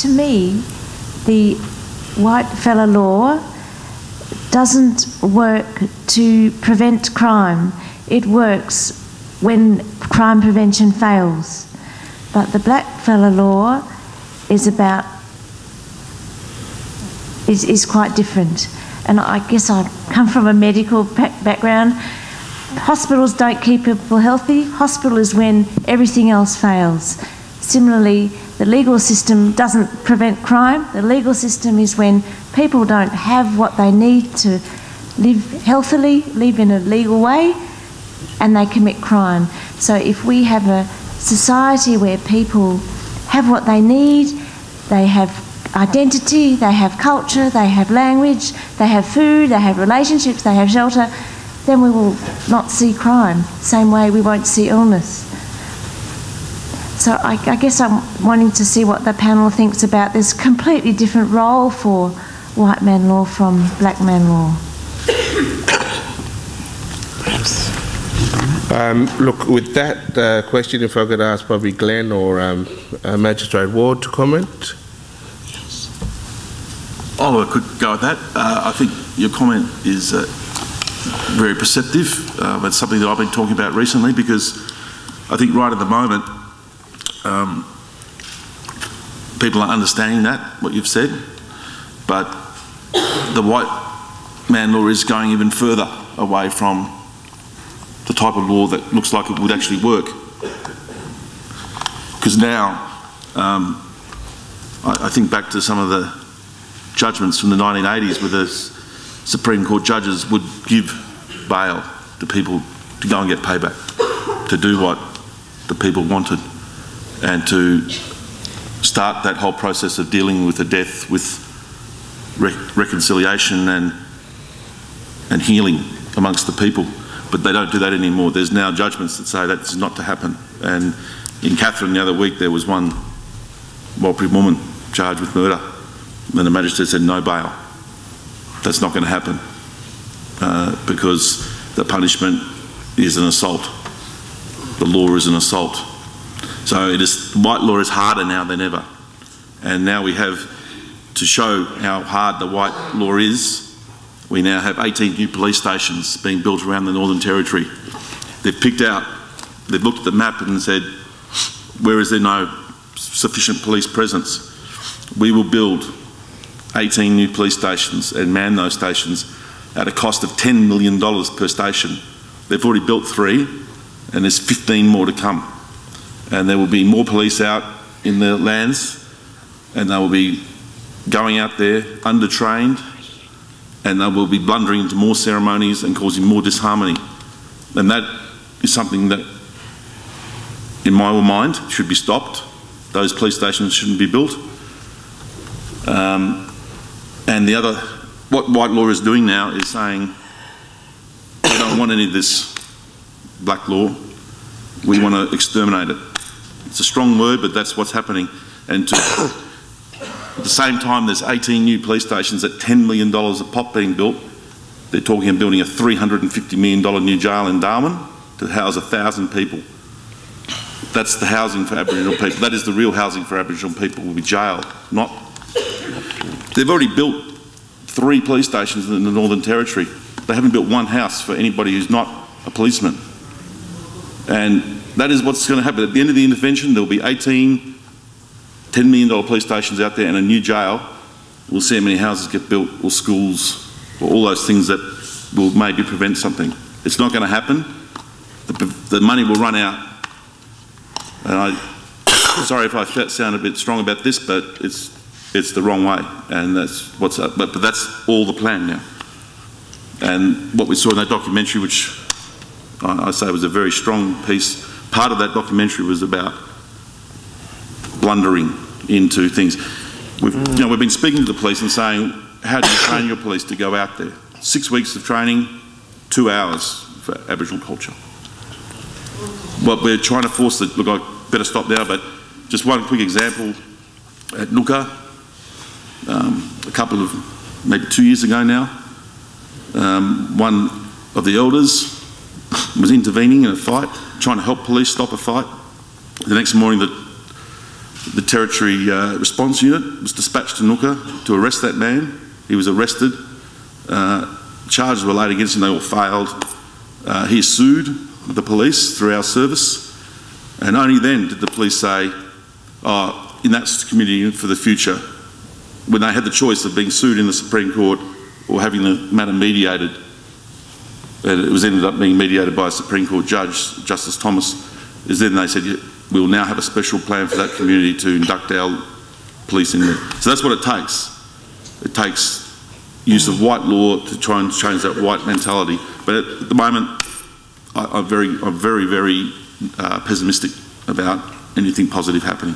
to me, the white fella law doesn't work to prevent crime. It works when crime prevention fails. But the black fella law is quite different. And I guess I come from a medical background. Hospitals don't keep people healthy. Hospital is when everything else fails. Similarly, the legal system doesn't prevent crime. The legal system is when people don't have what they need to live healthily, live in a legal way, and they commit crime. So if we have a society where people have what they need, they have identity, they have culture, they have language, they have food, they have relationships, they have shelter, then we will not see crime. Same way we won't see illness. So I guess I'm wanting to see what the panel thinks about this completely different role for white man law from black man law. Look, with that question, if I could ask probably Glenn or Magistrate Ward to comment. Oh, I could go with that. I think your comment is very perceptive. It's something that I've been talking about recently, because I think right at the moment people are understanding that, what you've said, but the white man law is going even further away from the type of law that looks like it would actually work. Because now, I think back to some of the judgments from the 1980s where the Supreme Court judges would give bail to people to go and get payback, to do what the people wanted, and to start that whole process of dealing with the death with reconciliation and healing amongst the people. But they don't do that anymore. There's now judgments that say that's not to happen. And in Katherine the other week, there was one Warlpiri woman charged with murder, and the magistrate said no bail. That's not going to happen because the punishment is an assault. The law is an assault. So white law is harder now than ever. And now we have, to show how hard the white law is, we now have 18 new police stations being built around the Northern Territory. They've looked at the map and said, where is there no sufficient police presence? We will build 18 new police stations and man those stations at a cost of $10 million per station. They've already built 3, and there's 15 more to come. And there will be more police out in the lands, and they will be going out there undertrained, and they will be blundering into more ceremonies and causing more disharmony. And that is something that, in my mind, should be stopped. Those police stations shouldn't be built. And the other, what white law is doing now is saying, we don't want any of this black law. We want to exterminate it. It's a strong word, but that's what's happening. And at the same time, there's 18 new police stations at $10 million a pop being built. They're talking of building a $350 million new jail in Darwin to house 1,000 people. That's the housing for Aboriginal people. That is the real housing for Aboriginal people, will be jail, not... They've already built 3 police stations in the Northern Territory. They haven't built one house for anybody who's not a policeman. And that is what's going to happen. At the end of the intervention, there'll be 18 $10 million police stations out there and a new jail. We'll see how many houses get built, or schools, or all those things that will maybe prevent something. It's not going to happen. The money will run out. And sorry if I sound a bit strong about this, but it's the wrong way, and that's what's up. But that's all the plan now. And what we saw in that documentary, which I say was a very strong piece, part of that documentary was about blundering into things. We've been speaking to the police and saying, how do you train your police to go out there? 6 weeks of training, 2 hours for Aboriginal culture. What we're trying to force look, I better stop now, but just one quick example. At Nooka, a couple of, maybe 2 years ago now, one of the elders was intervening in a fight, trying to help police stop a fight. The next morning, the The Territory Response Unit was dispatched to Nooka to arrest that man. He was arrested. Charges were laid against him, they all failed. He sued the police through our service, and only then did the police say, in that community for the future, when they had the choice of being sued in the Supreme Court or having the matter mediated, and it was ended up being mediated by a Supreme Court judge, Justice Thomas, is then they said, we'll now have a special plan for that community to induct our police in there. So that's what it takes. It takes use of white law to try and change that white mentality. But at the moment, I'm very pessimistic about anything positive happening.